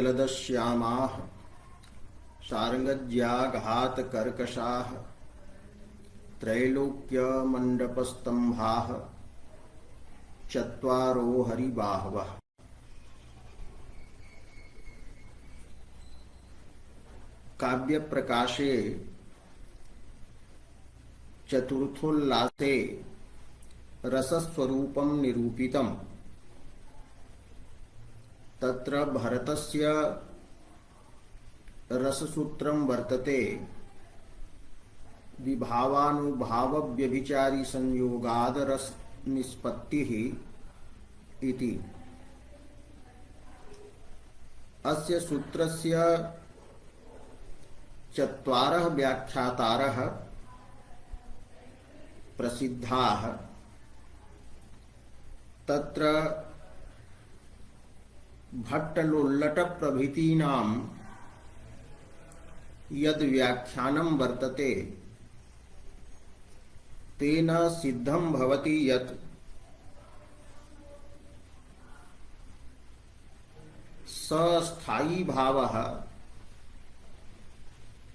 जलदश्यामाः सारंगज्याघातकर्कशाः त्रैलोक्यमण्डपस्तम्भाः चत्वारो हरिबाहवः। काव्य प्रकाशे चतुर्थोल्लासे रसस्वरूपं निरूपितम्। तत्र भरतस्य रससूत्रं वर्तते विभावानुभाव व्यभिचारी संयोगाद रस निष्पत्तिः इति। अस्य सूत्रस्य चत्वारः व्याख्यातारः प्रसिद्धाः। तत्र भट्टलोल्लट प्रभृतीनां यद् व्याख्यानं वर्तते तेन सिद्धं भवति यत् सस्थायी भावः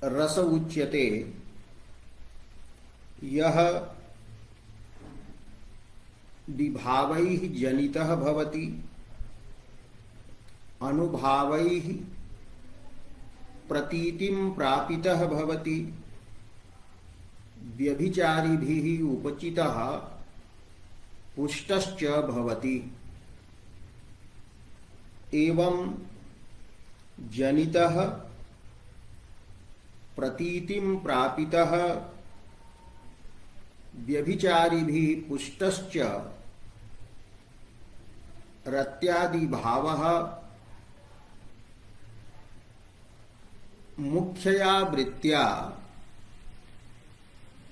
रस उच्यते, यह विभावैः जनितः भवति, अनुभावैः प्रतीतिं प्रापितः भवति, व्यभिचारिभिः उपचितः पुष्टश्च भवति। एवं जनितः प्रतीतिं प्रापितः व्यभिचारिभिः पुष्टश्च रत्यादि भावः मुख्यया वृत्त्या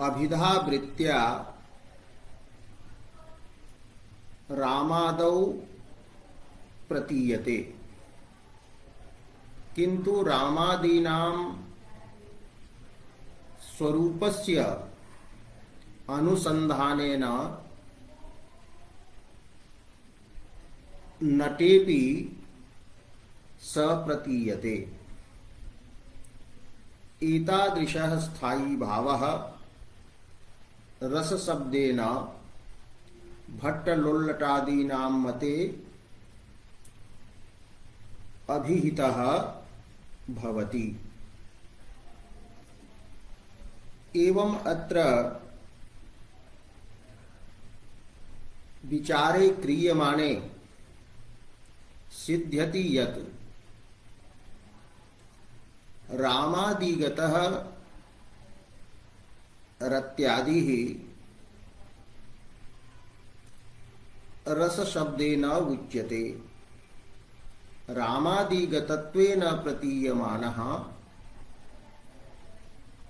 अभिधा वृत्त्या रामादौ प्रतीयते। किंतु रामादीनां स्वरूपस्य अनुसंधानेन नटेपि स प्रतीयते। एतादृशः स्थायी भावः रसशब्देन भट्टलोल्लटादीनां मते अभिहितः भवति। एवं अत्र विचारे क्रियमाणे सिद्ध्यति यत् रामादिगतः रत्यादिः रसशब्देन उच्यते। रामादिगतत्वेन प्रतीयमानः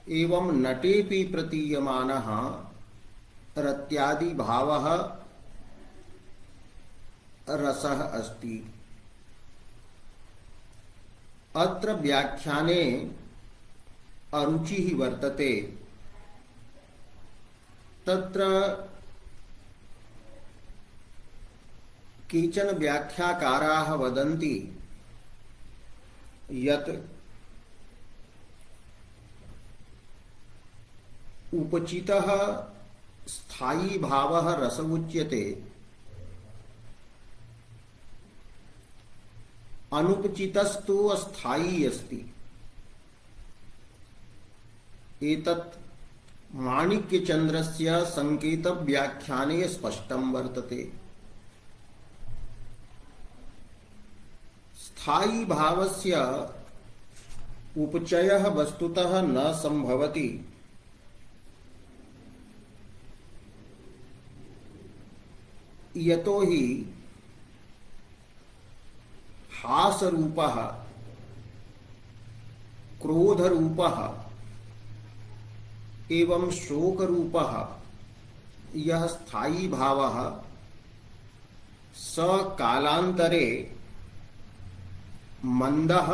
एवं नटेपि प्रतीयमानः रत्यादि भावः रसः अस्ति। अत्र व्याख्याने अरुचिः वर्तते। तत्र केचन व्याख्याकाराः वदन्ति यत् उपचितः स्थायी भावः रस उच्यते, अनुपचितस्तु अस्थायी अस्ति। एतत् माणिक्यचन्द्रस्य संकेत व्याख्याने स्पष्टं वर्तते। स्थायी भावस्य उपचयः वस्तुतः न संभवति। यतो हि हासरूपः, क्रोधरूपः एवं शोकरूपः यः स्थायी भावः स कालांतरे मंदः,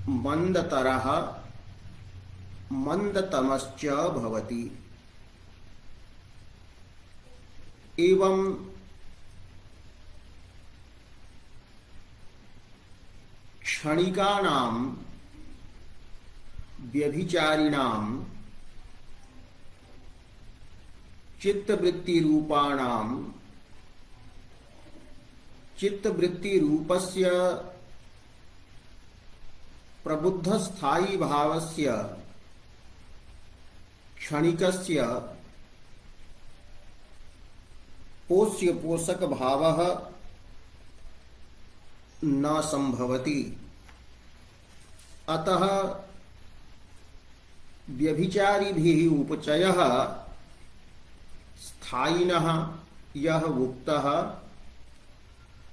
मंदतरः, मंदतमश्च भवति। एवं क्षणिकानां व्यभिचारिणां चित्तवृत्तिरूपाणां चित्तवृत्तिरूपस्य प्रबुद्धस्थायी भावस्य क्षणिकस्य पोष्य पोषक भावः न संभवति। अतः व्यभिचारिभिः उपचयः स्थायिनः यः उक्तः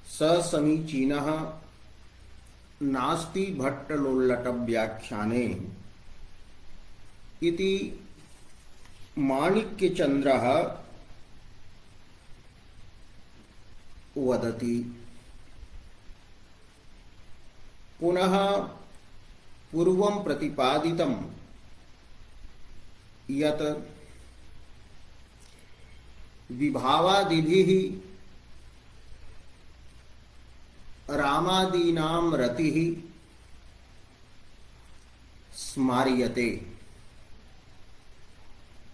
स समीचीनः नास्ति भट्टलोल्लट व्याख्याने इति माणिक्यचन्द्रः वदति। पुनः पूर्वं प्रतिपादितं यत् विभावादिभिः रामादीनां रतिः स्मार्यते,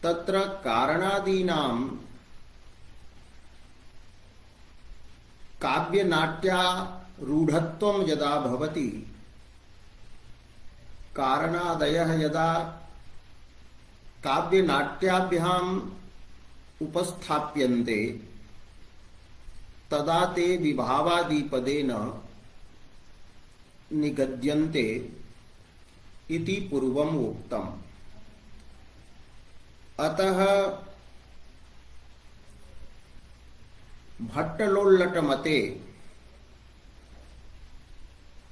तत्र कारणादीनां काव्यनाट्यारूढत्वं यदा भवति, कारणादयः यदा काव्यनाट्याभ्याम् उपस्थाप्यन्ते तदा ते विभावादिपदेन निगद्यन्ते इति पूर्वम् उक्तम्। अतः भट्टलोल्लट मते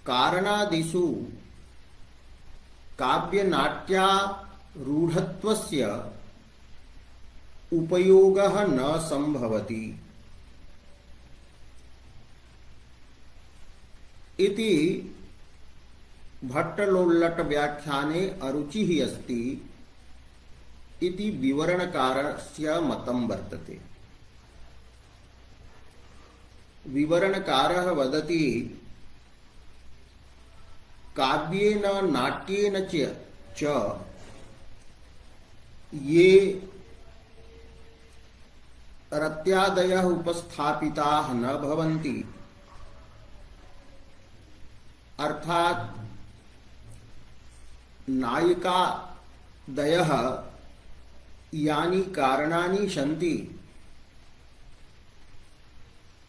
कारणादिषु काव्यनाट्यारूढत्वस्य उपयोगः न संभवति इति भट्टलोल्लट व्याख्याने अरुचिः अस्ति इति विवरणकारस्य मतं वर्तते। विवरणकारः वदति काव्येन नाट्येन च ये रत्यादयः उपस्थापिताः न भवन्ति, अर्थात नायिकादयः यानि कारणानि सन्ति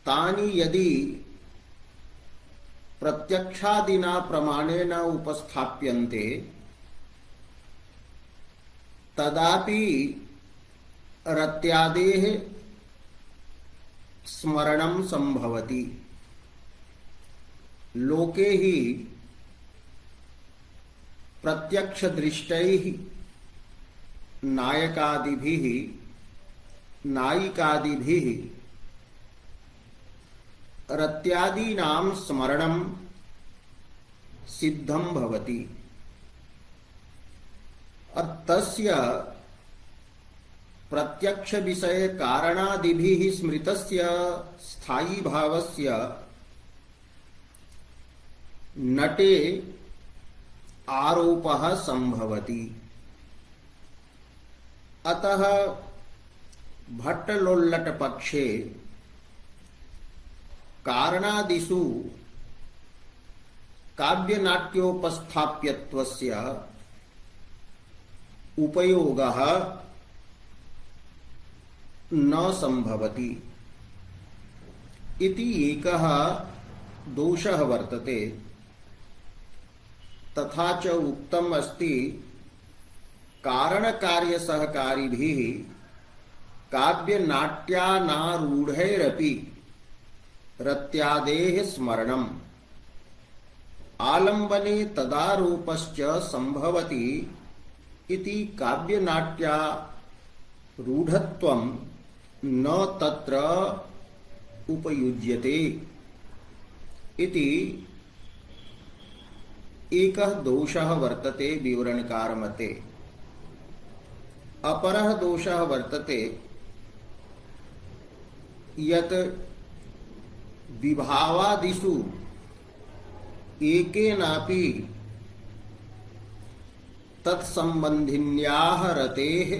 तानि यदि प्रत्यक्षादिना प्रमाणेन उपस्थाप्यन्ते तदापि रत्यादेः स्मरणं संभवति। लोके हि प्रत्यक्षदृष्टैः नायकादिभिः नायिकादिभिः रत्यादीनां स्मरणं सिद्धं भवति। और तस्य प्रत्यक्ष विषय कारणादिभिः स्मृतस्य स्थायी भावस्य नटे आरोपः संभवति। अतः भट्टलोल्लट पक्षे कारणादिषु काव्यनाट्योपस्थाप्यत्वस्य उपयोगः न संभवति इति एकः दोषः वर्तते। तथा च उक्तम् अस्ति कारणकार्यसहकारिभिः काव्यनाट्यानारूढैरपि रत्यादेः स्मरणम् आलम्बने तदारोपश्च संभवति इति काव्यनाट्यारूढत्वं न तत्र उपयुज्यते इति एकः दोषः वर्तते विवरणकार मते। अपरः दोषः वर्तते यत् विभावादिषु एकेनापि तत्संबंधिन्याः रतेः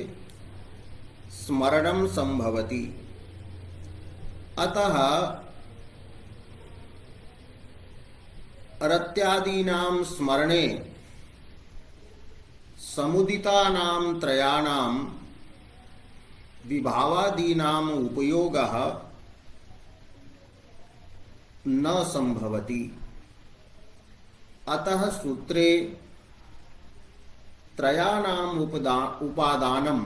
स्मरणं संभवति। अतः रत्यादीनां स्मरणे समुदितानां त्रयाणां विभावादीनाम् उपयोगः न संभवति। अतः सूत्रे त्रयाणाम् उपादानं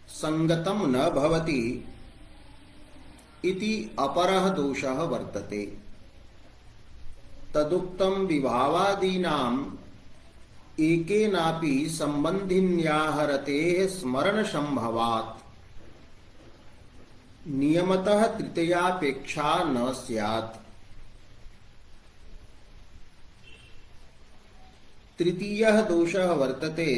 संगतं न भवति इति अपरः दोषः वर्तते। तदुक्तं विभावादीनाम् एकेनापि संबंधिन्याः रतेः स्मरणसंभवात् नियमतः तृतीयापेक्षा न स्यात्। तृतीयः दोषः वर्तते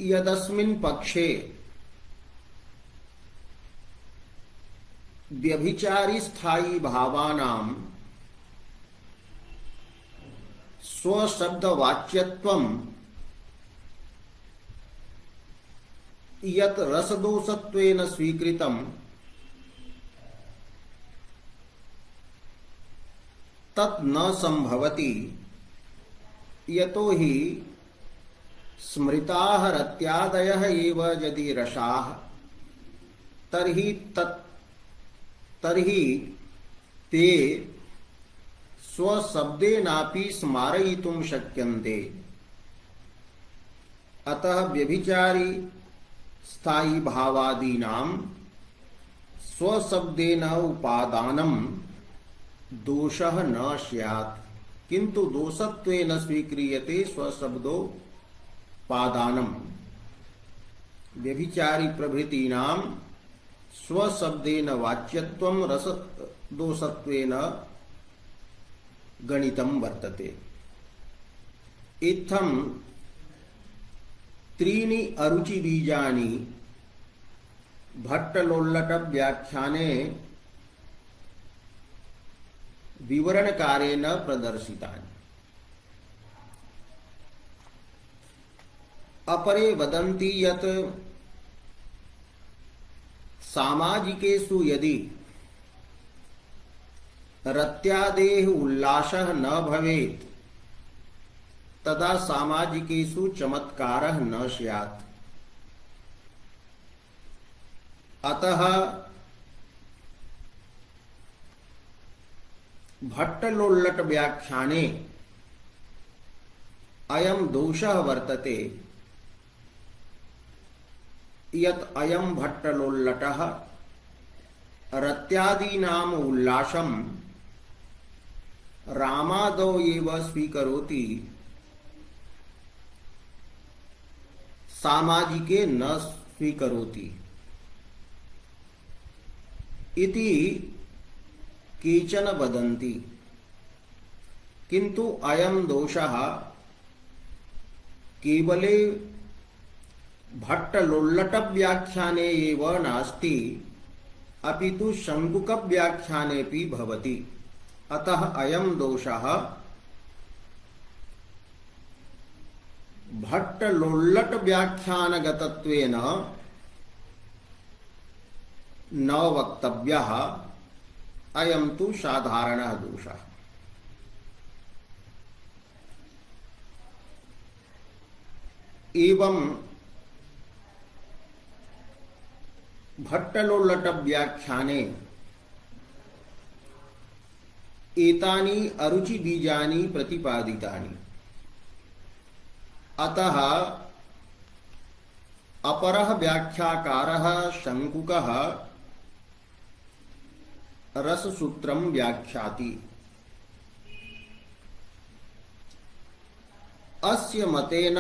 यदस्मिन् पक्षे व्यभिचारी स्थायी भावानां स्वशब्दवाच्यत्वं यत् रसदोषत्वेन स्वीकृतं तत् न संभवति। यतो हि स्मृताः रत्यादयः एव यदि रसाः तर्हि ते स्वशब्देनापि स्मारयितुं शक्यन्ते। अतः व्यभिचारी स्थायी भावादीनां स्वशब्देन उपादानं दोषः न स्यात्, किंतु दोषत्वेन स्वीक्रियते स्वशब्दोपादानम्। व्यभिचारी प्रभृतीनां स्वशब्देन वाच्यत्वं रसदोषत्वेन गणितं वर्तते। इत्थं त्रीणि अरुचिबीजानि भट्टलोल्लट व्याख्याने विवरणकारेण प्रदर्शितानि। अपरे वदन्ति यत् सामाजिकेषु यदि रत्यादेः उल्लासः न भवेत् तदा सामाजिकेषु चमत्कारः न स्यात्। अतः भट्टलोल्लट व्याख्याने अयं दोषः वर्तते यत् अयं भट्टलोल्लटः रत्यादीनाम् उल्लासं रामादौ एव स्वीकरोति, सामाजिके न स्वीकरोति इति केचन वदन्ति। किन्तु अयं दोषः केवले भट्टलोल्लट व्याख्याने एव नास्ति, अपितु शङ्कुक व्याख्यानेपि भवति। अतः अयं दोषः भट्टलोल्लट व्याख्यानगतत्वेन न वक्तव्यः, अयं तु साधारणः दोषः। एवं भट्टलोल्लट व्याख्याने एतानि अरुचि बीजानि प्रतिपादितानि। अतः अपरः व्याख्याकारः शङ्कुकः रससूत्रं व्याख्याति। अस्य मतेन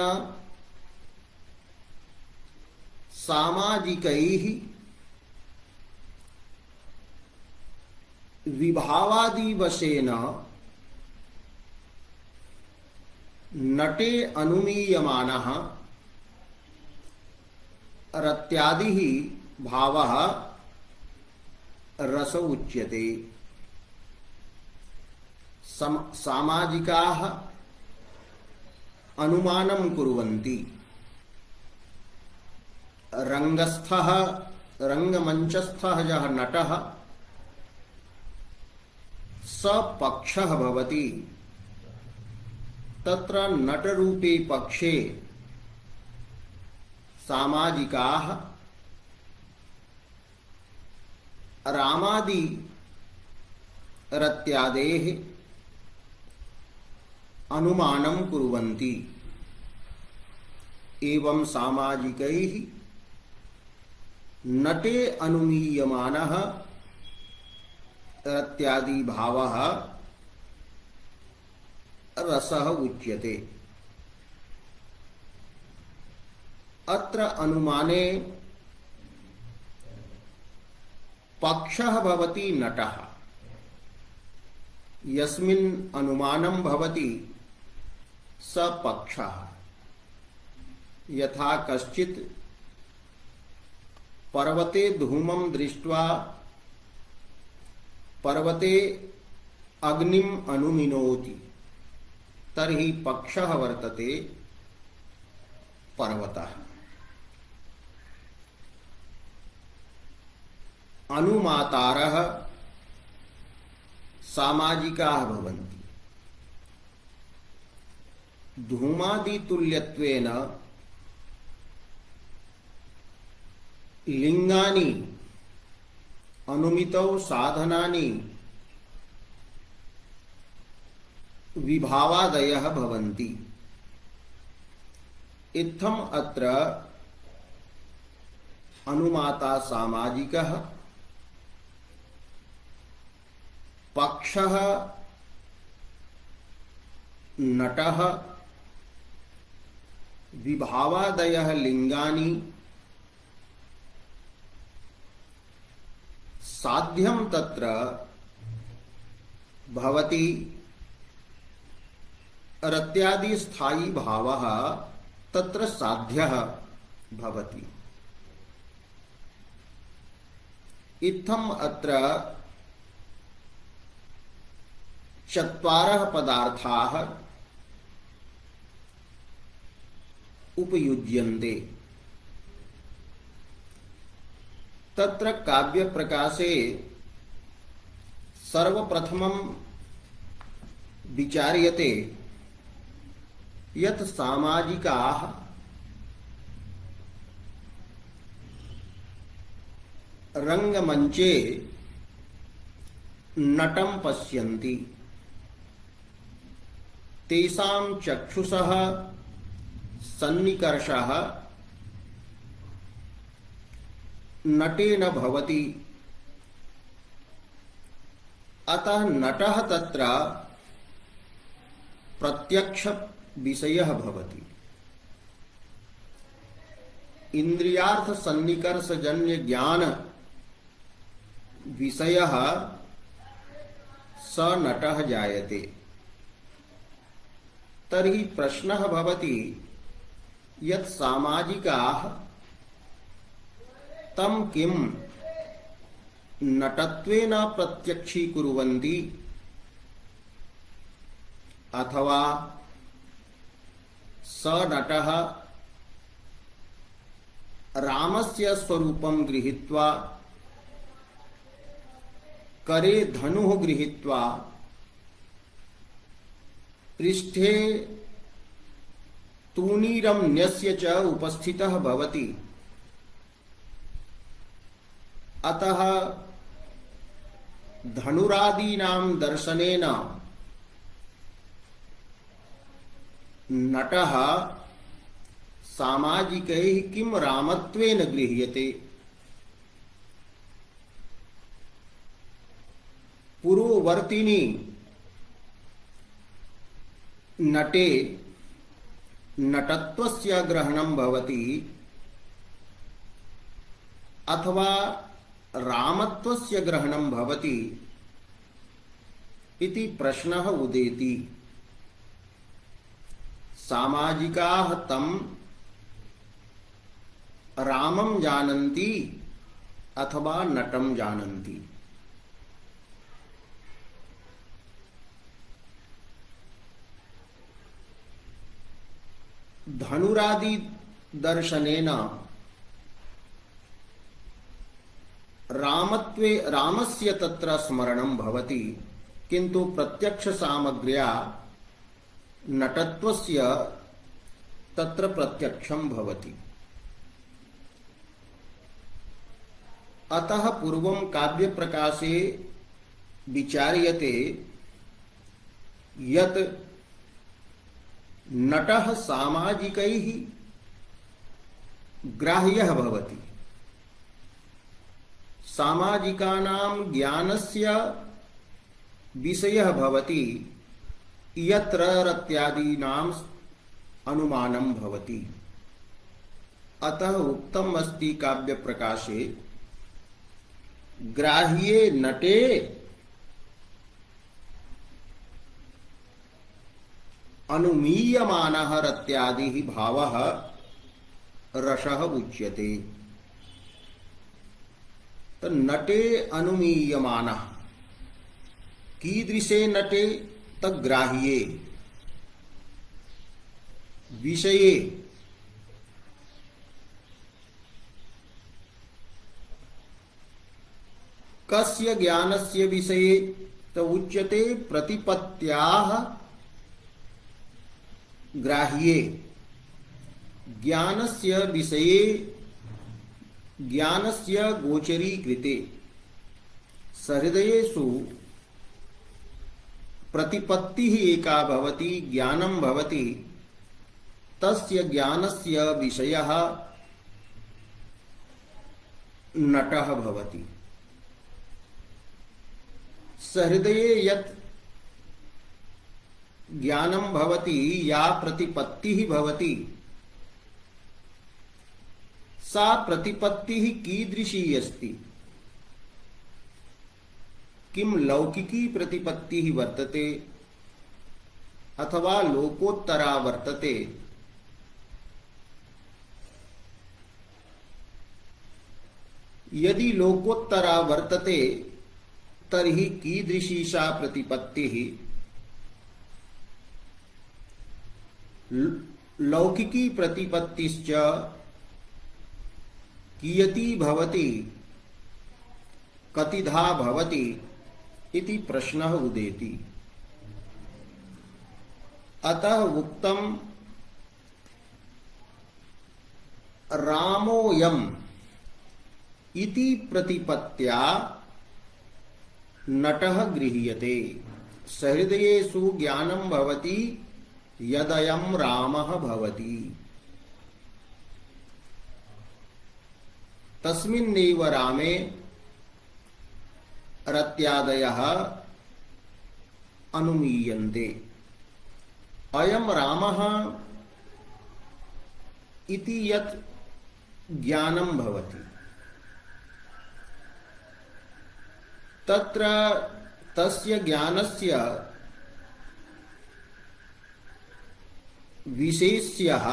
सामाजिकैः विभावादिवशेन नटे अनुमीयमानः रत्यादिः भावः रस उच्यते। सामाजिकाः अनुमानं कुर्वन्ति। रंगस्थः रंगमंचस्थः यः नटः स पक्षः भवति। तत्र नटरूपे पक्षे सामाजिकाः रामादि रत्यादेः अनुमानं कुर्वन्ति। एवं सामाजिकैः नटे अनुमीयमानः रत्यादि भावः रसः उच्यते। अत्र अनुमाने पक्षः भवति नटः। यस्मिन् अनुमानं भवति स पक्षः। यथा कश्चित् पर्वते धूमं दृष्ट्वा पर्वते अग्निम् अनुमिनोति तर्हि पक्षः वर्तते पर्वतः। अनुमातारः सामाजिकाः भवन्ति। धूमादितुल्यत्वेन लिंगानि अनुमितौ साधनानि विभावादयः भवन्ति। इत्थम् अत्र अनुमाता सामाजिकः, पक्षः नटः, विभावादयः लिंगानि, साध्यं तत्र भवति रत्यादि स्थायी भावः तत्र साध्यः भवति। इत्थम् अत्र चत्वारः पदार्थाः उपयुज्यन्ते। तत्र काव्य प्रकाशे सर्वप्रथमं विचार्यते यत् सामाजिकाः रंगमंचे नटं पश्यन्ति। तेषां चक्षुषः सन्निकर्षः नटेन भवति। अतः नटः तत्र प्रत्यक्ष विषयः भवति। इंद्रियार्थ सन्निकर्षजन्य ज्ञान विषयः स नटः जायते। तर्हि प्रश्नः भवति यत् सामाजिकाः तं किं नटत्वेन प्रत्यक्षीकुर्वन्ति अथवा स नटः रामस्य स्वरूपं गृहीत्वा करे धनुः गृहीत्वा पृष्ठे तूणीरं न्यस्य च उपस्थितः भवति। अतः धनुरादीनां दर्शनेन नटः सामाजिकैः किं रामत्वेन गृह्यते। पूर्ववर्तिनि नटे नटत्वस्य ग्रहणं भवति अथवा रामत्वस्य ग्रहणं भवति इति प्रश्नः उदेति। सामाजिकाः तं रामं जानन्ति अथवा नटं जानन्ति। धनुरादि दर्शनेन रामस्य तत्र स्मरणं भवति, किन्तु प्रत्यक्ष सामग्र्या नटत्वस्य तत्र प्रत्यक्षं भवति। अतः पूर्वं काव्य प्रकाशे विचार्यते यत् नटः सामाजिकैः ग्राह्यः भवति। सामाजिकानां ज्ञानस्य विषयः भवति यत्र रत्यादीनाम् अनुमानं भवति। अतः उक्तम् अस्ति काव्य प्रकाशे ग्राह्ये नटे अनुमीयमानः रत्यादिः भावः रसः उच्यते। तो नटे अनुमीयमानः कीदृशे नटे तग्राह्ये विषये कस्य ज्ञानस्य विषये तो उच्यते प्रतिपत्त्याः ग्राह्ये ज्ञानस्य विषये ज्ञानस्य गोचरीकृते सहृदयेषु प्रतिपत्तिः एका भवति, ज्ञानं भवति, तस्य ज्ञानस्य विषयः नटः भवति। सहृदये यत् ज्ञानं भवति, या प्रतिपत्तिः भवति, सा प्रतिपत्तिः कीदृशी अस्ति? किं लौकिकी प्रतिपत्तिः वर्तते अथवा लोकोत्तरा वर्तते? यदि लोकोत्तरा वर्तते तर्हि कीदृशी सा प्रतिपत्तिः? लौकिकी प्रतिपत्तिश्च कियती भवति, कतिधा भवति इति प्रश्नः उदेति। अतः उक्तम् रामोऽयम् इति प्रतिपत्त्या नटः गृह्यते। सहृदयेषु ज्ञानं भवति यदयं रामः भवति। तस्मिन्नेव रामे रत्यादयः अनुमीयन्ते। अयं रामः इति यत् ज्ञानं भवति, तत्र तस्य ज्ञानस्य विशेष्यः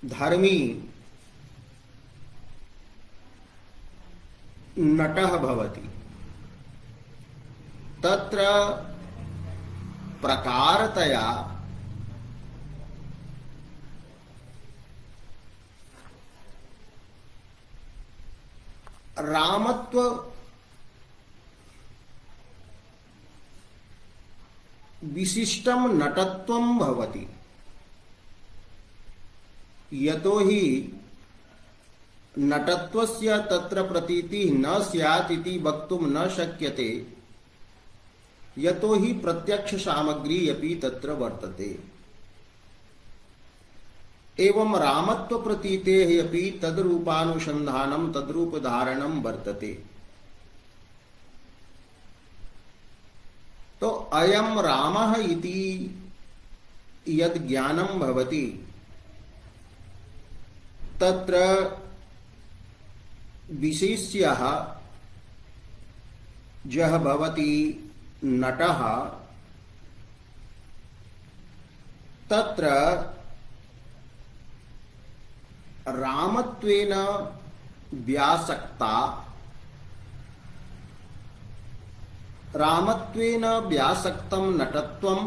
धर्मी नटः भवति। तत्र प्रकारतया रामत्व विशिष्टं नटत्वं भवति। यतो हि नटत्वस्य तत्र प्रतीतिः न स्यात् इति वक्तुं न शक्यते, यतो हि प्रत्यक्ष सामग्री अपि तत्र वर्तते। एवं रामत्व प्रतीतेः अपि तद्रूपानुसंधानं तद्रूप धारणं वर्तते। तो अयं रामः इति यद् ज्ञानं भवति, तत्र विशेष्यः यः भवति नटः, तत्र रामत्वेन व्यासक्ता रामत्वेन व्यासक्तं नटत्वं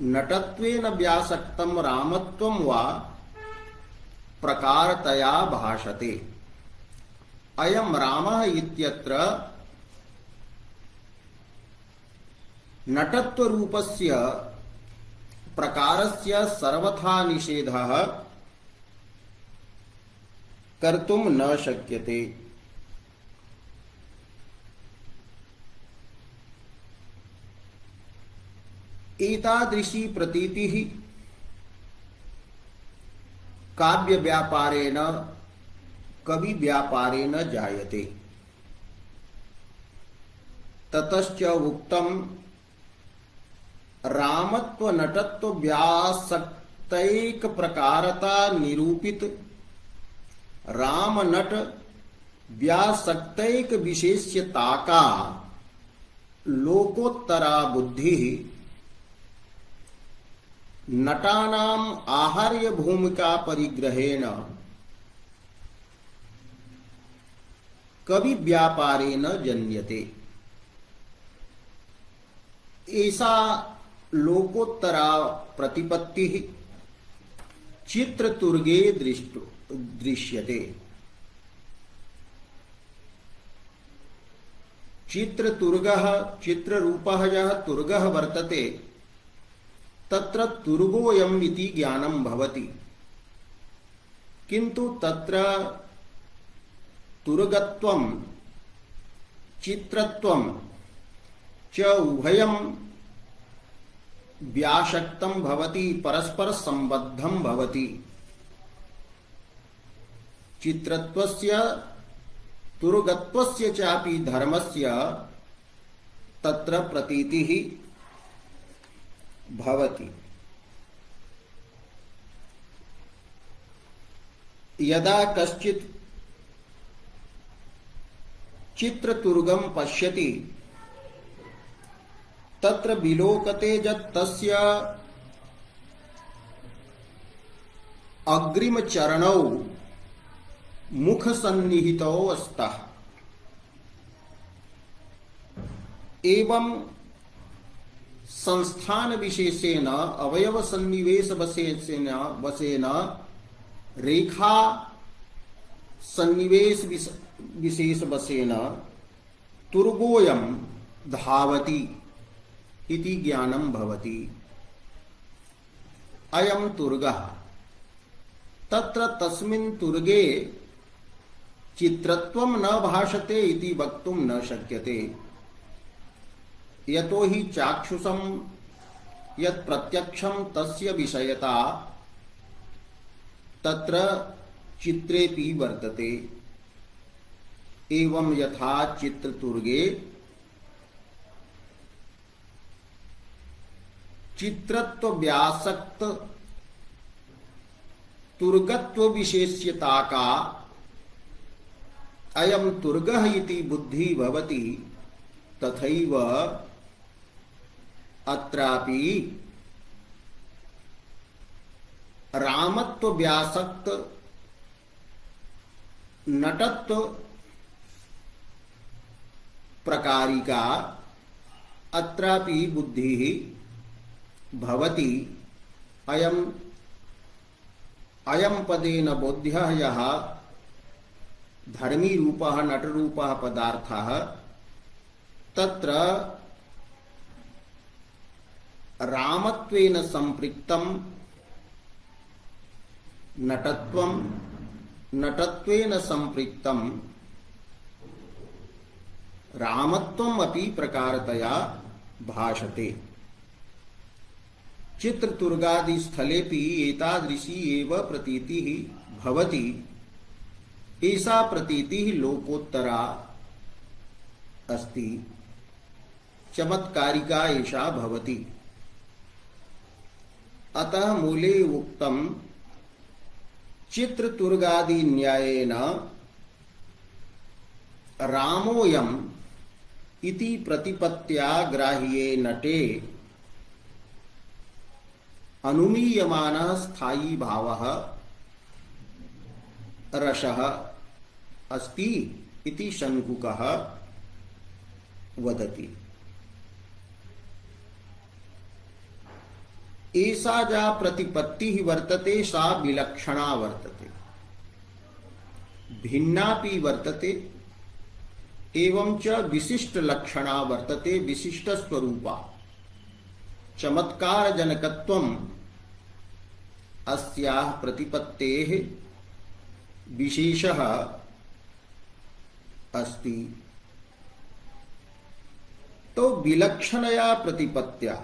नटत्वेन व्यासक्तं रामत्वं वा प्रकारतया भाषते। अयं रामः इत्यत्र नटत्वरूपस्य प्रकारस्य सर्वथा निषेधः कर्तुं न शक्यते। एतादृशी प्रतीतिः काव्य व्यापारेण कवि व्यापारेण जायते। ततश्च उक्तम् रामत्व नटत्व व्यासक्तैक प्रकारता निरूपित राम नट व्यासक्तैक विशेष्यता का लोकोत्तरा बुद्धि नटानाम आहार्य भूमिका परिग्रहेण कवि व्यापारेण जन्यते। ऐसा लोकोत्तरा प्रतिपत्ति चित्रतुर्गे दृश्यते। चित्रतुर्गः चित्ररूपः यः तुर्गः वर्तते तत्र तुर्गोऽयम् इति ज्ञानं भवति। किन्तु तत्र तुर्गत्वं चित्रत्वं च उभयं व्याशक्तं भवति, परस्पर संबद्धं भवति। चित्रत्वस्य तुर्गत्वस्य चापि धर्मस्य तत्र प्रतीतिः भवति। यदा कश्चित् चित्रतुर्गं पश्यति तत्र विलोकते यत् तस्य अग्रिमचरणौ मुखसन्निहितौ स्तः। एवं संस्थान विशेषेण अवयव सन्निवेश वशेन रेखा सन्निवेश विशेष वशेन तुर्गोऽयं धावति इति ज्ञानं भवति। अयं तुर्गः तत्र तस्मिन् तुर्गे चित्रत्वं न भाषते इति वक्तुं न शक्यते। यतो हि चाक्षुषं यत् प्रत्यक्षं तस्य विषयता तत्र चित्रेपि वर्तते। एवं यथा चित्रतुर्गे चित्रत्व व्यासक्त तुर्गत्व विशेष्यता का अयं तुर्गः इति बुद्धि भवति, तथैव अत्रापि रामत्व व्यासक्त नटत्व प्रकारिका अत्रापि बुद्धिः भवति। अयं पदेन बोध्यः यः धर्मी रूपः नटरूपः पदार्थः तत्र रामत्वेन संपृक्तं नटत्वं नटत्वेन संपृक्तं रामत्वम् अपि प्रकारतया भाषते। चित्रतुर्गादि स्थलेपि एतादृशी एव प्रतीतिः भवति। ऐसा प्रतीतिः लोकोत्तरा अस्ति, चमत्कारिका एषा भवति। अतः मूले उक्तं चित्रतुर्गादि न्यायेन रामोऽयम् इति प्रतिपत्त्या ग्राह्ये नटे अनुमीयमानः स्थायी भावः रसः अस्ति इति शङ्कुकः वदति। एषा या प्रतिपत्तिः वर्तते सा विलक्षणा वर्तते, भिन्नापि वर्तते, एवं च विशिष्ट लक्षणा वर्तते, विशिष्ट स्वरूपा। चमत्कार जनकत्वम् अस्याः प्रतिपत्तेः विशेषः अस्ति। तो विलक्षणया प्रतिपत्त्या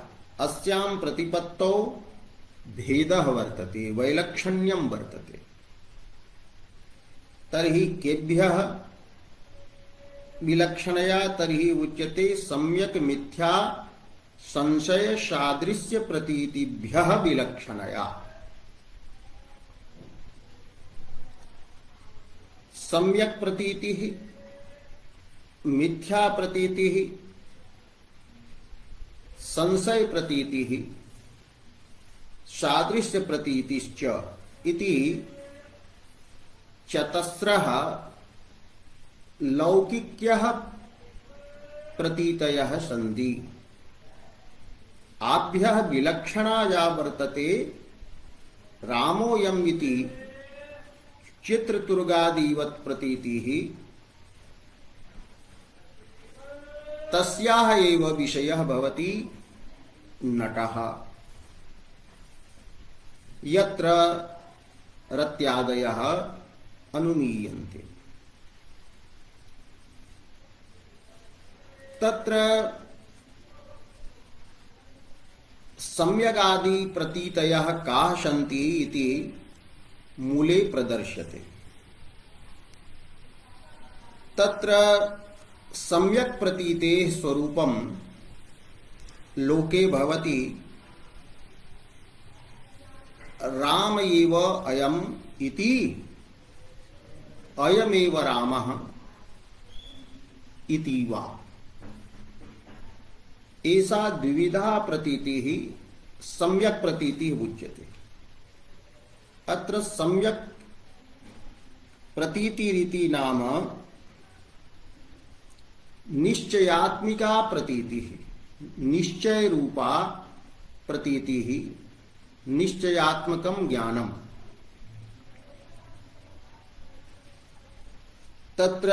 अस्यां प्रतिपत्तौ भेदः वर्तते, वैलक्षण्यं वर्तते। तर्हि केभ्यः विलक्षणया? तर्हि उच्यते सम्यक् मिथ्या संशय सादृश्य प्रतीतिभ्यः विलक्षणया। सम्यक् प्रतीतिः, मिथ्या प्रतीतिः, संशय प्रतीतिः, सादृश्य प्रतीतिश्च इति चतस्रः लौकिक्यः प्रतीतयः सन्ति। आभ्यः विलक्षणा या वर्तते रामोऽयम् इति चित्रतुर्गादिवत् प्रतीतिः, तस्याः एव विषयः भवति नटः। यत्र रत्यादयः अनुमीयन्ते तत्र सम्यगादि प्रतीतयः काः सन्ति इति मूले प्रदर्श्यते। तत्र सम्यक् प्रतीतेः स्वरूपं लोके भवति राम एव अयम् इति, अयमेव रामः इति वा। एषा द्विविधा प्रतीतिः सम्यक् प्रतीतिः उच्यते। अत्र सम्यक् प्रतीतिरिति नाम निश्चयात्मिका प्रतीतिः, निश्चय रूपा प्रतीतिः, निश्चयात्मकं ज्ञानम्। तत्र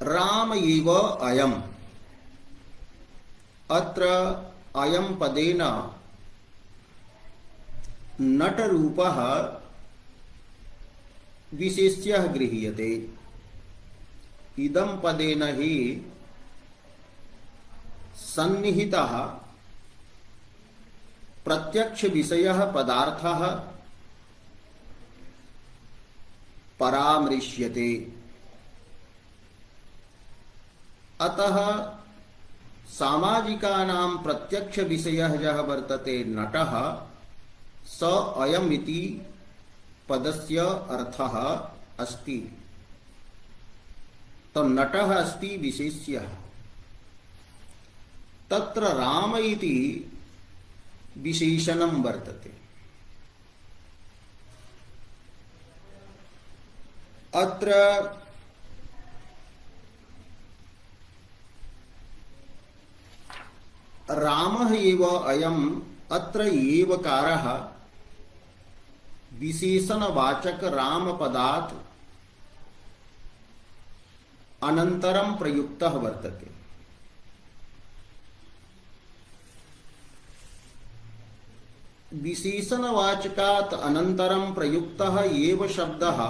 राम एव अयम्, अत्र अयं पदेन नटरूपः विशेष्यः गृह्यते। इदं पदेन हि सन्निहितः प्रत्यक्ष विषयः पदार्थः परामृश्यते। अतः सामाजिकानां प्रत्यक्ष विषयः यः वर्तते नटः, स अयम् इति पदस्य अर्थः अस्ति। तो नटः अस्ति विशेष्यः। तत्र राम इति विशेषणं वर्तते। अत्र रामः एव अयम्, अत्र एवकारः विशेषणवाचक राम पदात् अनन्तरं प्रयुक्तः वर्तते। विशेषणवाचकात् अनन्तरं प्रयुक्तः एव शब्दः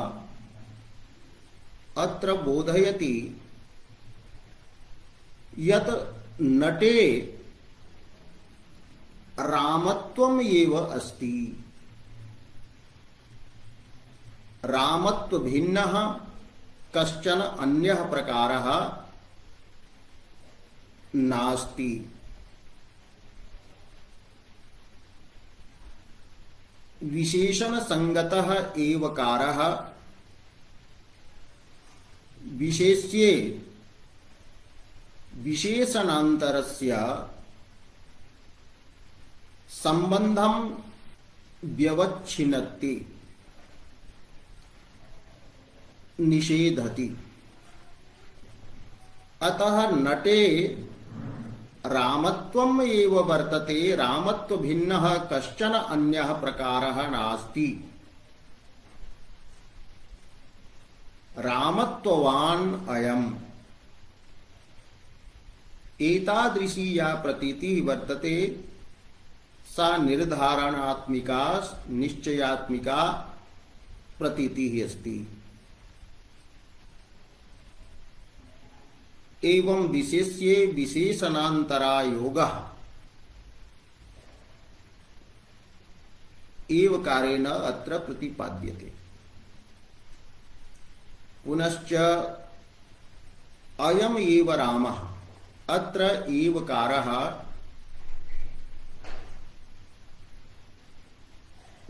अत्र बोधयति यत् नटे रामत्वम् एव अस्ति। रामत्व भिन्नः कश्चन अन्यः प्रकारः नास्ति। विशेषण संगतः एवकारः विशेष्ये विशेषणान्तरस्य संबंधं व्यवच्छिन्नति, निषेधति। अतः नटे रामत्वम् एव वर्तते, रामत्व भिन्नः कश्चन अन्यः प्रकारः नास्ति। रामत्ववान् अयम्। एतादृशी या प्रतीतिः वर्तते सा निर्धारणात्मिका निश्चयात्मिका प्रतीतिः अस्ति। एवं विशेष्ये विशेषणान्तरा योगः एवकारेण अत्र प्रतिपाद्यते। पुनश्च अयम् एव रामः, अत्र एवकारः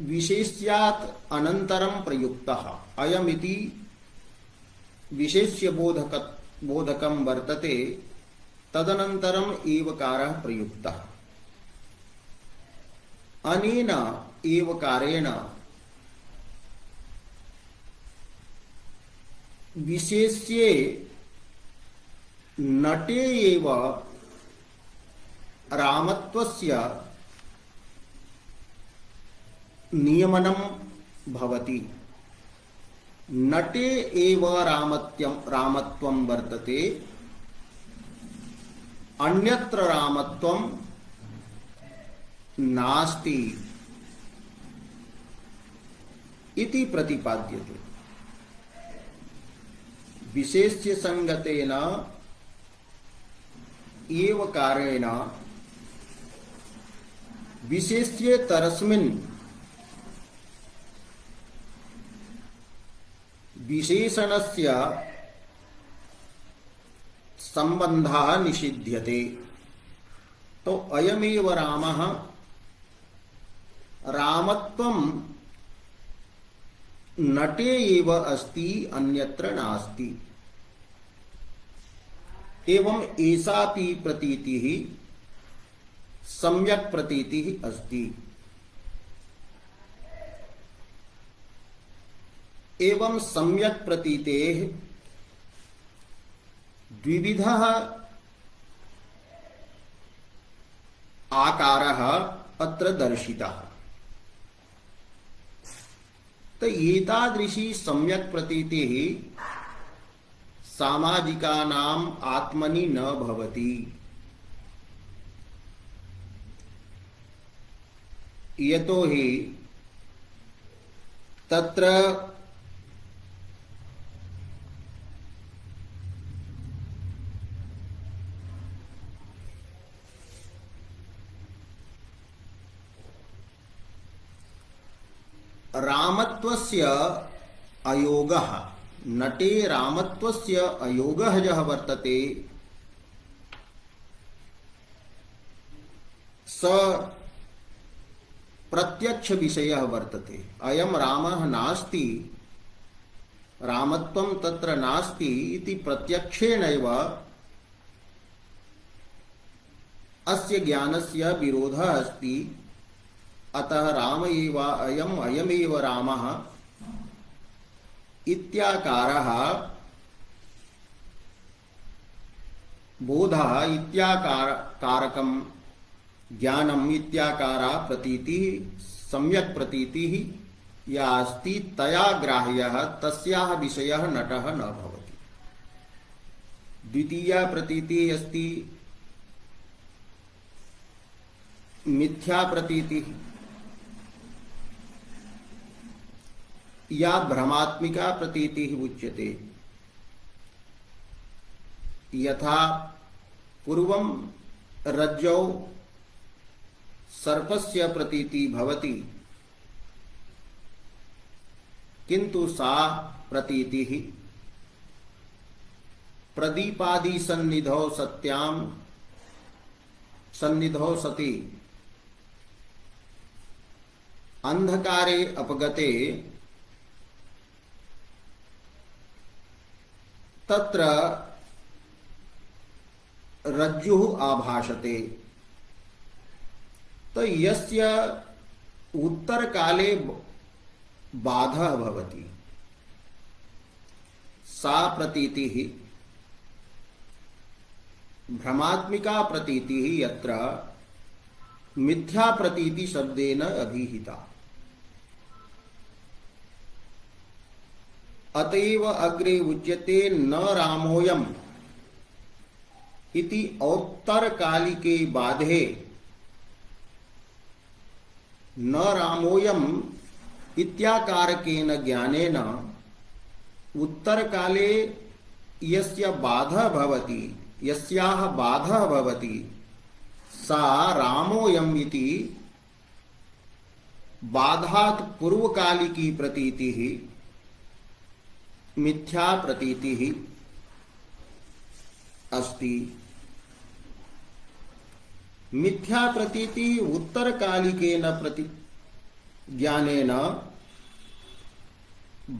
विशेष्यात् अनन्तरं प्रयुक्तः। अयमिति विशेष्य बोधकं वर्तते, तदनन्तरम् एवकारः प्रयुक्तः। अनेन एवकारेण विशेष्ये नटे एव रामत्वस्य नियमनं भवति। नटे एव रामत्वं वर्तते, अन्यत्र रामत्वं नास्ति इति प्रतिपाद्यते। विशेष्य संगतेन एवकारेण विशेष्येतरस्मिन् विशेषणस्य संबंधः निषिध्यते। तो अयमेव रामः रामत्वं नटे एव अस्ति, अन्यत्र नास्ति। एवं एषापि प्रतीतिः सम्यक् प्रतीतिः अस्ति। एवं सम्यक् प्रतीतेः द्विविधः आकारः अत्र दर्शितः। तो एतादृशी सम्यक् प्रतीतिः सामाजिकानाम् आत्मनि न भवति। यतोहि तत्र रामत्वस्य अयोगः, नटे रामत्वस्य अयोगः यः वर्तते स प्रत्यक्ष विषयः वर्तते। अयं रामः नास्ति, रामत्वं तत्र नास्ति इति प्रत्यक्षेणैव अस्य ज्ञानस्य विरोधः अस्ति। अतः राम एव अयम्, अयमेव रामः इत्याकारः बोधः इत्याकारकं ज्ञानम् इत्याकारा प्रतीतिः सम्यक् प्रतीतिः या अस्ति तया ग्राह्यः तस्याः विषयः नटः न भवति। द्वितीया प्रतीतिः अस्ति मिथ्या प्रतीतिः या भ्रमात्मिका प्रतीतिः उच्यते। यथा पूर्वं रज्जौ सर्पस्य प्रतीति भवति, किंतु सा प्रतीतिः प्रदीपादि सन्निधौ सत्यां सन्निधौ सति अंधकारे अपगते तत्र रज्जुः आभाषते। तो यस्य उत्तरकाले बाधः भवति सा प्रतीतिः भ्रमात्मिका प्रतीति यत्र मिथ्या प्रतीति शब्देन अभिहिता। अतएव अग्रे उच्यते न रामोऽयम् इति औत्तरकालिके बाधे न रामोऽयम् इत्याकारकेन ज्ञानेन उत्तरकाले यस्य बाधः भवति, यस्याः बाधः भवति सा रामोऽयम् इति बाधात् पूर्वकालिकी प्रतीतिः मिथ्या प्रतीतिः अस्ति। मिथ्या प्रतीति उत्तरकालिकेन ज्ञानेन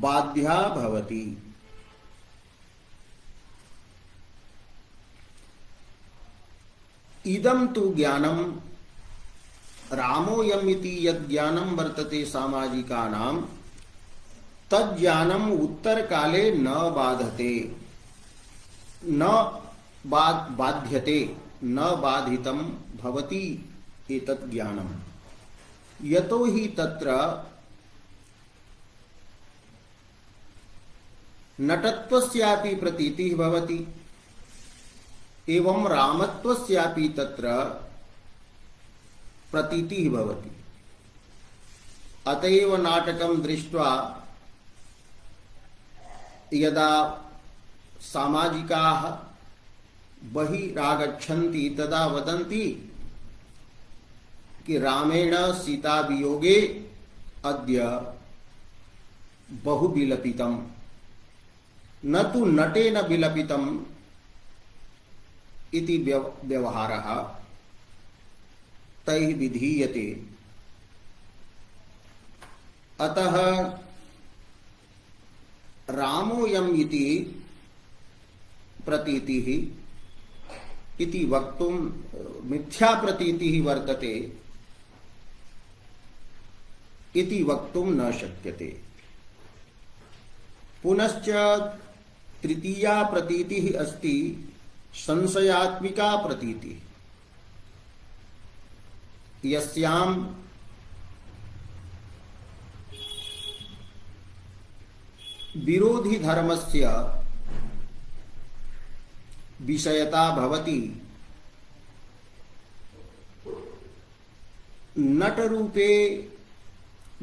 बाध्या भवति। इदं तु ज्ञानं रामोऽयम् इति यद् ज्ञानं वर्तते सामाजिकानां तज्ज्ञानम् उत्तरकाले न बाधते, न बाध्यते, न बाधितं भवति एतत् ज्ञानम्। यतो हि तत्र नटत्वस्यापि प्रतीतिः भवति एवं रामत्वस्यापि तत्र प्रतीतिः भवति। अतएव नाटकं दृष्ट्वा यदा सामाजिकाः बहिरागच्छन्ति तदा वदन्ति कि रामेण सीता वियोगे अद्य बहु विलपितम्, न तु नटेन विलपितम् इति व्यवहारः तैः विधीयते। अतः रामोऽयम् इति प्रतीतिः इति वक्तुं मिथ्या प्रतीतिः वर्तते इति वक्तुं न शक्यते। पुनश्च तृतीया प्रतीतिः अस्ति संशयात्मिका प्रतीतिः, यस्यां विरोधी धर्मस्य विषयता भवति। नटरूपे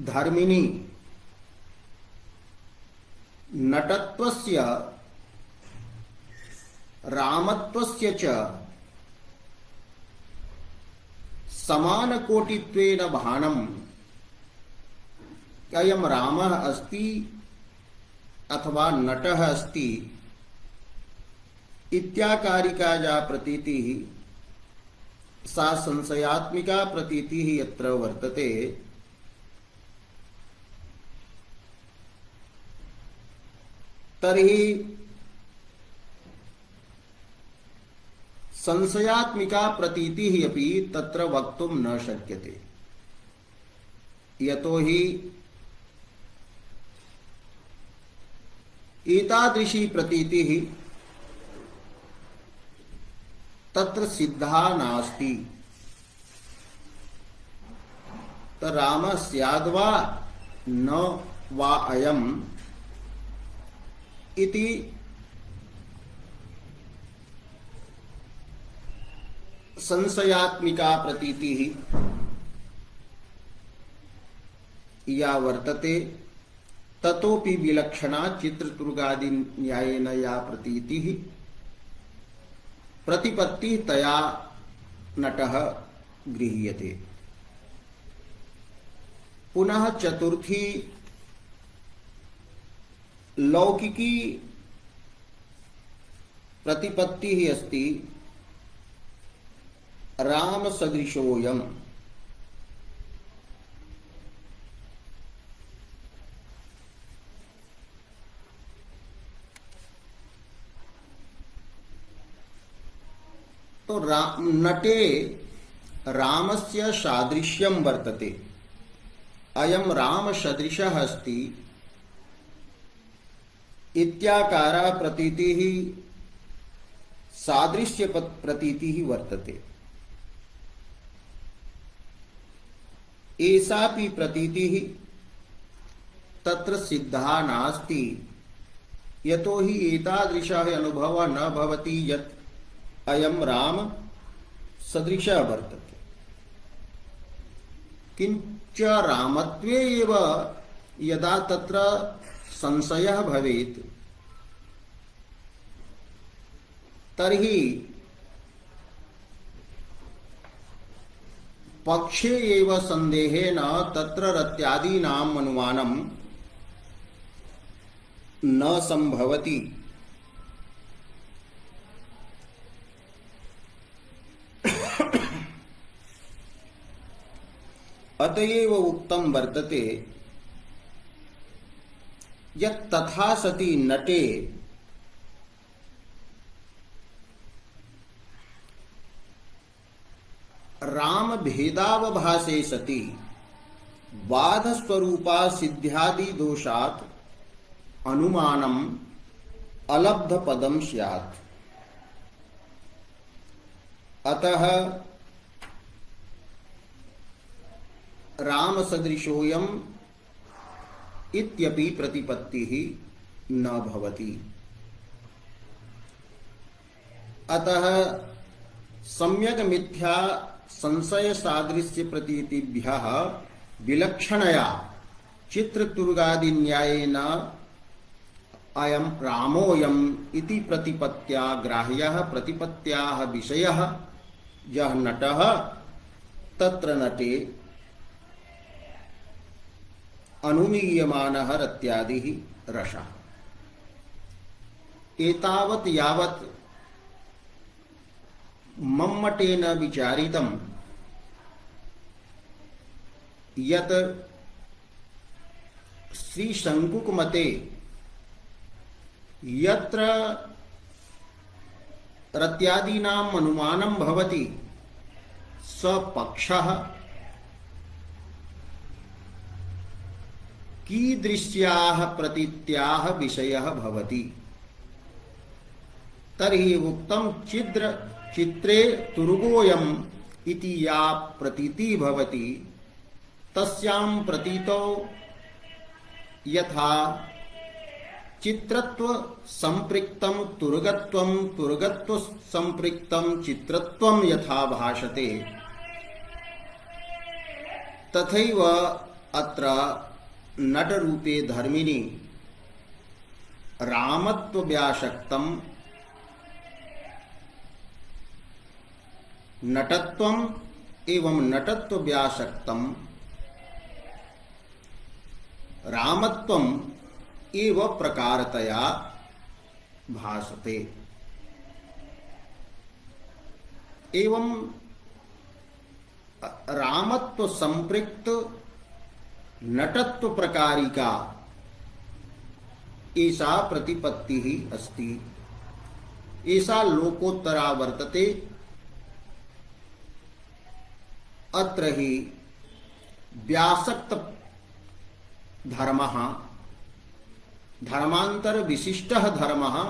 धर्मिणी नटत्वस्य रामत्वस्य च समानकोटित्वेन भानम् अयं रामः अस्ति अथवा नटः अस्ति इत्याकारिका या प्रतीतिः सा संशयात्मिका प्रतीतिः यत्र वर्तते तर्हि संशयात्मिका प्रतीतिः अपि तत्र वक्तुं न शक्यते। यतो हि एतादृशी प्रतीतिः तत्र सिद्धा नास्ति। तो राम स्याद्वा न वा अयम् इति संशयात्मिका प्रतीतिः या वर्तते ततोपि विलक्षणा चित्रतुर्गादि न्यायेन या प्रतीतिः प्रतिपत्ति तया नटः गृह्यते। पुनः चतुर्थी लौकिकी प्रतिपत्तिः अस्ति राम सदृशोऽयम्। तो नटे रामस्य सादृश्यं वर्तते। अयं राम सदृशः अस्ति इत्याकारा प्रतीतिः सादृश्य प्रतीति ही वर्तते। एषापि प्रतीति तत्र सिद्धा नास्ति, यतो हि एतादृशः अनुभवः न भवति यत् अयं राम सदृशः वर्तते। किंच रामत्वे एव यदा तत्र संशयः भवेत् तर्हि पक्षे एव संदेहेन तत्र रत्यादीनाम् अनुमानं न संभवति। अतएव उक्तं वर्तते यत् तथा सति नटे राम भेदावभासे सति बाध स्वरूपा सिद्ध्यादि दोषात् अनुमानम अलब्ध पदम स्यात्। अतः राम सदृशोयम इत्यपि प्रतिपत्ति ही न भवति। अतः सम्यक मिथ्या संशय सादृश्य प्रतीतिभ्यः विलक्षणया चित्रतुर्गादि न्यायेन अयं रामोऽयम् इति प्रतिपत्त्या ग्राह्यः प्रतिपत्त्याः विषयः यः नटः तत्र नटे अनुमीयमानः रत्यादिः रसः। एतावत् यावत् मम्मटेन विचारितं यत् श्री शंकुक मते यत्र रत्यादीनाम् अनुमानं भवति स पक्षः कीदृश्याः प्रतीत्याः विषयः भवति। तर्हि उक्तं चित्रे तुर्गोऽयम् इति या प्रतीति भवति तस्यां प्रतीतौ यथा चित्रत्व संपृक्तं तुर्गत्वं तुर्गत्व संपृक्तं चित्रत्वं यथा भाषते तथैव अत्र नट रूपे धर्मिणि रामत्व व्याशक्तं नटत्वम एवं नटत्व व्याशक्तं रामत्वम एव प्रकारतया भासते। एवं रामत्व संपृक्त नटत्व प्रकारिका ऐसा प्रतिपत्ति ही अस्ति। ऐसा लोकोत्तरा वर्तते। अत्र हि व्यासक्त धर्मः धर्मांतर विशिष्टः धर्मः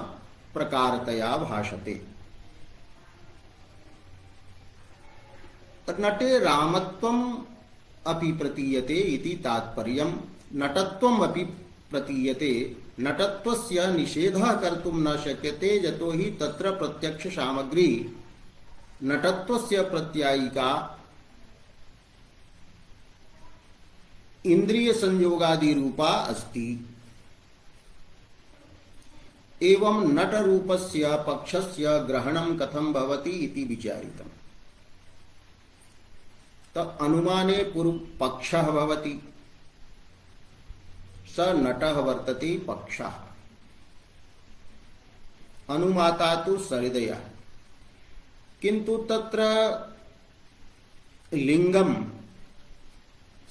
प्रकारतया भाषते। नटे रामत्वम् अपि प्रतीयते इति तात्पर्यम्। नटत्वम् अपि प्रतीयते। नटत्वस्य निषेधः कर्तुं न शक्यते यतो हि तत्र प्रत्यक्ष सामग्री नटत्वस्य प्रत्यायिका इंद्रिय संयोगादि रूपा अस्ति। एवं नट रूपस्य पक्षस्य ग्रहणं कथं भवति इति विचारितम्। तत् अनुमाने पूर्व पक्षः भवति, स नटः वर्तते पक्षः। अनुमाता तु सहृदयः, किंतु तत्र लिंगम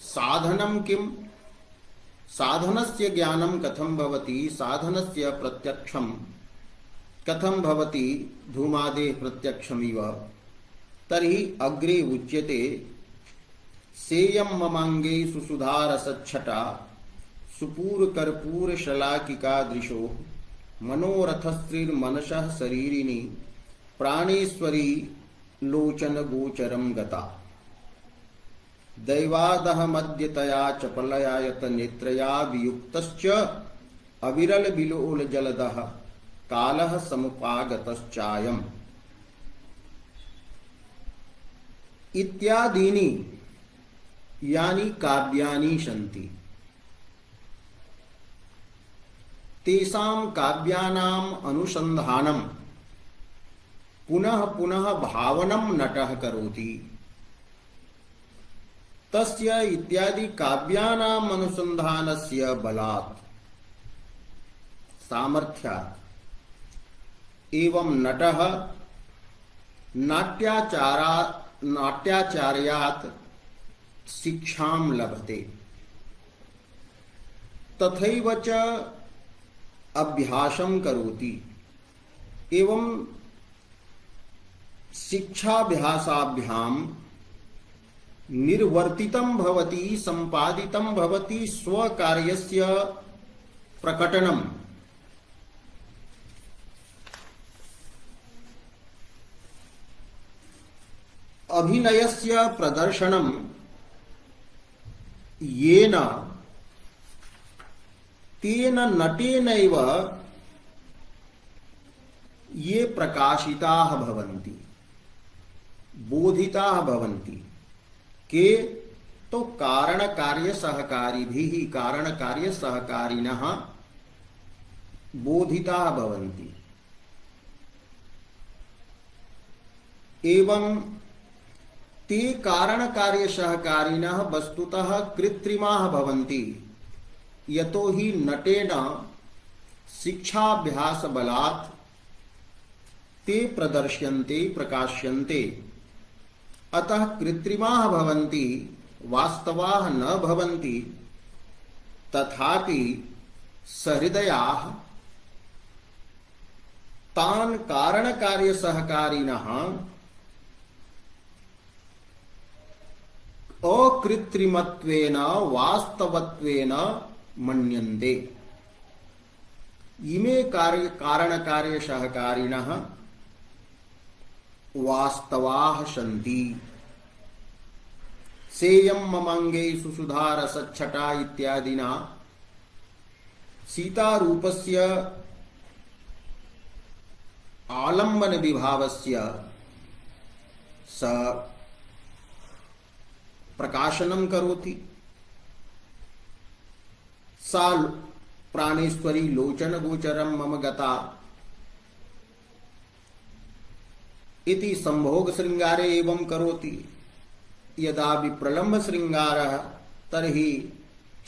साधनं किम, साधनस्य ज्ञानं कथं भवति, साधनस्य प्रत्यक्षं कथं भवति धूमादेः प्रत्यक्षमिव। तर्हि अग्रे उच्यते सेयं ममांगे सुसुधारसच्छटा सुपूरकर्पूरशलाकिका दृशो मनोरथस्त्रिर्मनसः शरीरिणी प्राणेश्वरी लोचन गोचरम गता दैवादह मध्यतया चपलयायत नेत्रया वियुक्तश्च अविरल बिलोल जलदः कालः समुपागतश्चायम् इत्यादीनि यानि काव्यानि सन्ति तेषां काव्यानाम् अनुसन्धानं पुनः पुनः भावनं नटः करोति। तस्य इत्यादि काव्यानाम् अनुसन्धानस्य बलात् सामर्थ्यात् एवं नटः नाट्याचार्यात् शिक्षां लभते। तथैव च अभ्यासं करोति एवं शिक्षाभ्यासाभ्यां निर्वर्तितं भवति, संपादितं भवति स्वकार्यस्य प्रकटनम्। अभिनयस्य प्रदर्शनं येन तेन नटेनैव ये प्रकाशिताः भवन्ति, बोधिताः भवन्ति। के तो कारण कार्य सहकारिभिः कारण कार्य सहकारिणः बोधिताः भवन्ति। एवं ते कारण कार्य सहकारिणः वस्तुतः कृत्रिमाः भवन्ति, यतो हि नटेन शिक्षाभ्यास बलात् ते प्रदर्श्यन्ते प्रकाश्यन्ते। अतः कृत्रिमाः भवन्ति, वास्तवाः न भवन्ति। तथापि सहृदयाः तान् कारण कार्य सहकारिणः अकृत्रिमत्वेन वास्तवत्वेन मन्यन्ते। इमे कारण कार्य सहकारिणः वास्तवाः सन्ति। सेयं ममांगेषु सुधारसच्छटा इत्यादिना सीतारूपस्य आलम्बन विभावस्य स प्रकाशनं करोति। सा प्राणेश्वरी लोचन गोचरम मम गता इति संभोग श्रृंगारे एवं करोति। यदा विप्रलम्भ श्रृंगारः तर्हि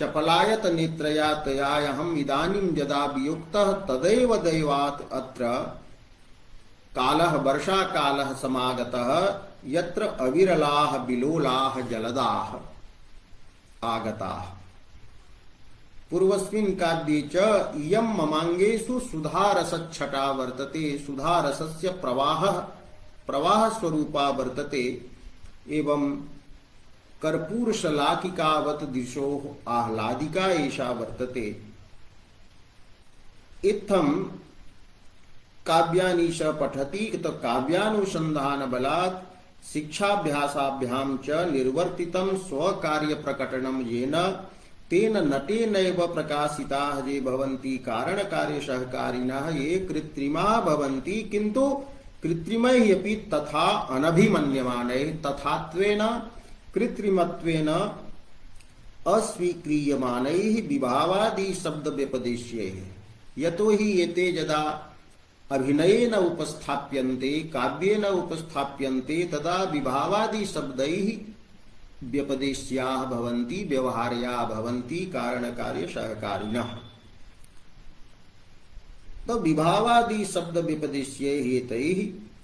चपलायत नेत्रया तयाहम इदानीं यदा वियुक्तः तदैव दैवात् अत्र कालः वर्षा कालः समागतः यत्र अविरलाः बिलोलाः जलदाः आगताः। पूर्वस्मिन् काव्ये च इयं ममांगेषु सुधारसच्छटा वर्तते। सुधारसस्य प्रवाह स्वरूपा वर्तते। एवं कर्पूरशलाकिकावत् दिशोः आह्लादिका एषा वर्तते। इत्थं काव्यानि स पठति तो काव्यानुसंधान बलात् शिक्षाभ्यासाभ्यां च निर्वर्तितं स्वकार्य प्रकटनं येन तेन नटेनैव प्रकाशिताः ये भवन्ति कारण कार्य सहकारिणः ये कृत्रिमाः भवन्ति किन्तु कृत्रिमैः अपि तथा अनभिमन्यमानैः तथात्वेन कृत्रिमत्वेन अस्वीक्रियमानैः विभावादि शब्द व्यपदेश्यैः। यतो हि एते यदा अभिनयेन उपस्थाप्यन्ते काव्येन उपस्थाप्यन्ते तदा विभावादि शब्दैः व्यपदेश्याः भवन्ति व्यवहार्याः भवन्ति कारण कार्य सहकारिणः। तो विभावादि शब्द व्यपदेश्यै हेतैः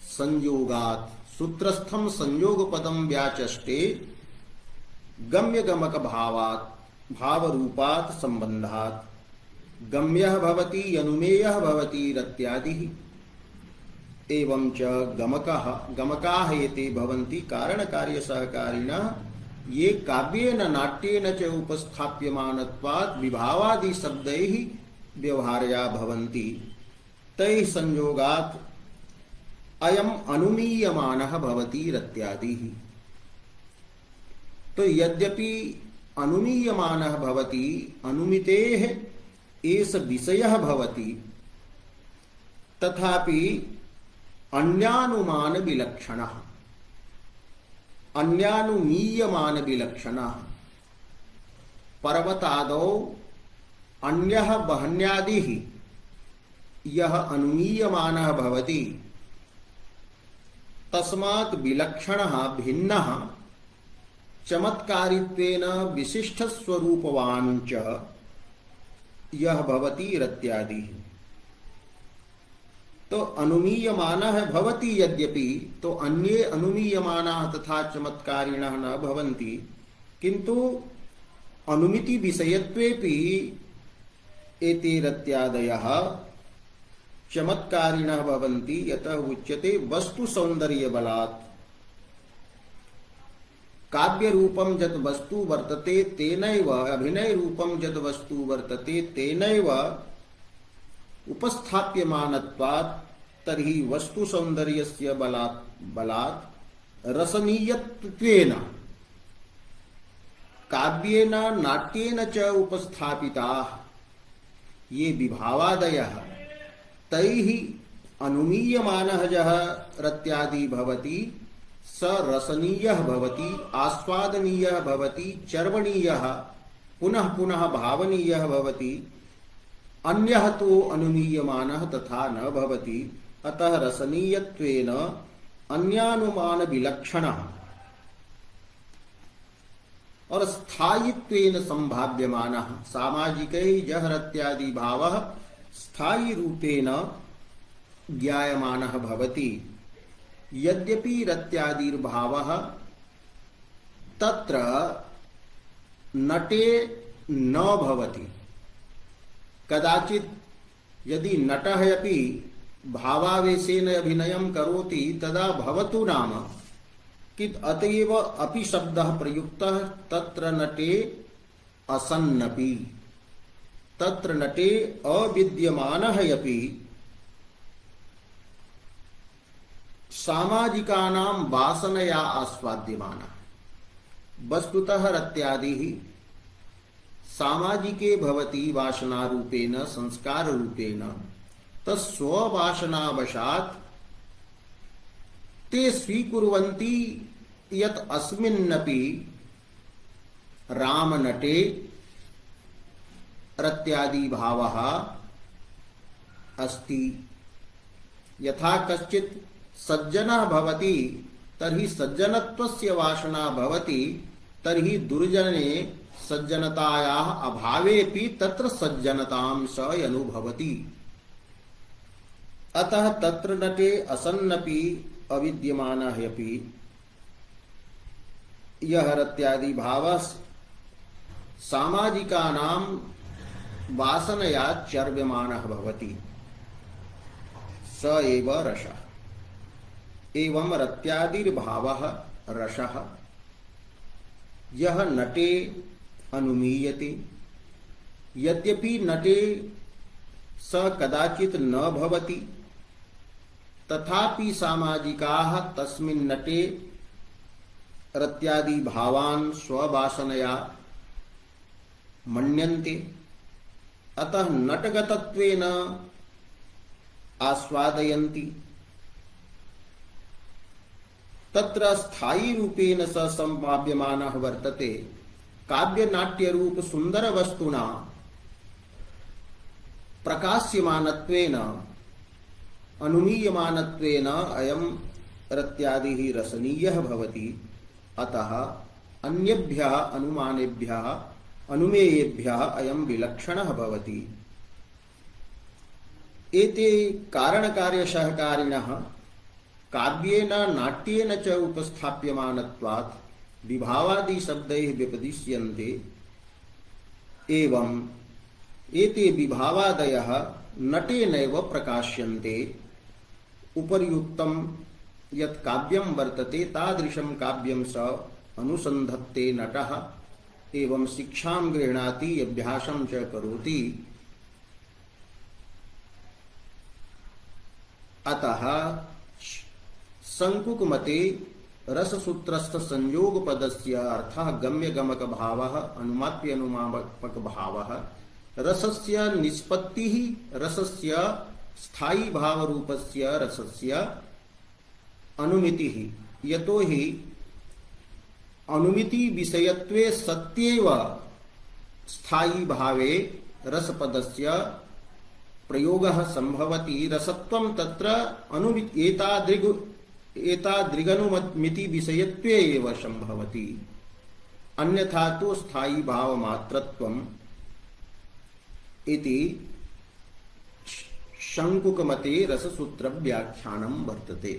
संयोगात् सूत्रस्थं संयोग पदं व्याचष्टे गम्य गमक भावात् भाव रूपात् संबंधात् गम्यः भवति अनुमेयः भवति रत्यादिः। एवं च गमकाः एते भवन्ति कारण कार्य सहकारिणः ये काव्येन नाट्येन च उपस्थाप्यमानत्वात् विभावादि शब्दैः व्यवहार्या भवन्ति। तैः संयोगात् अयम अनुमीयमानः भवति रत्यादिः। तो यद्यपि अनुमीयमानः भवति, अनुमितेः एष विषयः भवति, तथापि अन्यानुमान विलक्षणः, अन्यानुमीयमान विलक्षणः। पर्वतादौ अन्यः वह्न्यादिः यः अनुमीयमानः भवति, तस्मात् विलक्षणः भिन्नः चमत्कारित्वेन विशिष्टस्वरूपवान् च यह भवति रत्यादिः। तो अनुमीयमानः भवति यद्यपि, तो अन्ये अनुमीयमानाः तथा चमत्कारिणः न भवन्ति, किन्तु अनुमिति विषयत्वेपि एते रत्यादयः चमत्कारिणः भवन्ति। यतः उच्यते वस्तु सौंदर्य बलात्। काव्य रूपम यद वस्तु वर्तते तेनैव, अभिनय रूपम यद वस्तु वर्तते तेनैव उपस्थाप्यमानत्वात्, तर्हि वस्तु सौंदर्यस्य बलात् रसनीयत्वेन काव्येन नाट्येन च उपस्थापिताः ये विभावादयः, तैः अनुमीयमानः यः रत्यादि भवति स रसनीयः भवति, आस्वादनीयः भवति, चर्वणीयः, पुनः पुनः भावनीयः भवति। अन्यः तो अनुमीयमानः तथा न भवति। अतः रसनीयत्वेन अन्यानुमान विलक्षणः और स्थायित्वेन संभाव्यमानः सामाजिकैः यः रत्यादि भावः स्थायी रूपेण ज्ञायमानः भवति। यद्यपि रत्यादिर्भावः तत्र नटे न भवति, कदाचित् यदि नटः अपि भावावेशेन अभिनयं करोति तदा भवतु नाम, किंतु अतएव अपि शब्दः प्रयुक्तः तत्र नटे असन्नपि, तत्र नटे अविद्यमानः अपि सामाजिकानां वासनया आस्वाद्यमानः। वस्तुतः रत्यादिः सामाजिके भवति वासनारूपेण, संस्काररूपेण। तस्ववासनावशात् ते स्वीकुर्वन्ति यत् अस्मिन्नपि रामनटे रत्यादि भावः अस्ति। यथा कश्चित् सज्जनः भवति तर्हि सज्जनत्वस्य वासना भवति, तर्हि दुर्जने सज्जनतायाः अभावेपि तत्र सज्जनतां स अनुभवति। अतः तत्र नटे असन्नपि अविद्यमानः अपि यः रत्यादि भावः सामाजिकानां वासनया चर्व्यमानः भवति, स एव रसः। एवं रत्यादिर्भावः रसः यः नटे अनुमीयते। यद्यपि नटे स कदाचित् न भवति, तथापि सामाजिकाः तस्मिन् नटे रत्यादि भावान् स्ववासनया मन्यन्ते। अतः नटगतत्वेन आस्वादयन्ति। तत्र स्थायी रूपेण स संभाव्यमानः वर्तते। काव्य नाट्य रूप सुंदर वस्तुना प्रकाश्यमानत्वेन अनुमीयमानत्वेन अयं रत्यादिः रसनीयः भवति। अतः अन्येभ्यः अनुमानेभ्यः अनुमेयेभ्यः अयं विलक्षणः भवति। एते कारणकार्यसहकारिणः काव्येन नाट्येन च उपस्थाप्यमानत्वात् विभावादि शब्दैः व्यपदिश्यन्ते। एवं एते विभावादयः नटेनैव प्रकाश्यन्ते। उपर्युक्तं यत् काव्यं वर्तते तादृशं काव्यं स अनुसन्धत्ते नटः। एवं शिक्षां गृह्णाति, अभ्यासं च करोति। अतः संकुक मते रससूत्रस्थ संयोग पदस्य अर्थः गम्य गमक भावः अनुमाप्य अनुमापक भावः रसस्य निष्पत्तिः रसस्य स्थायी भाव रूपस्य रसस्य अनुमितिः यतो हि अनुमिति विषयत्वे सत्येव स्थायी भावे रसपदस्य प्रयोगः संभवति रसत्वं तत्र एतादृगनुमिति विषयत्वे एव संभवति अन्यथा तो स्थायी भाव मात्रत्वम् इति शंकुकमते रससूत्र व्याख्यानं वर्तते।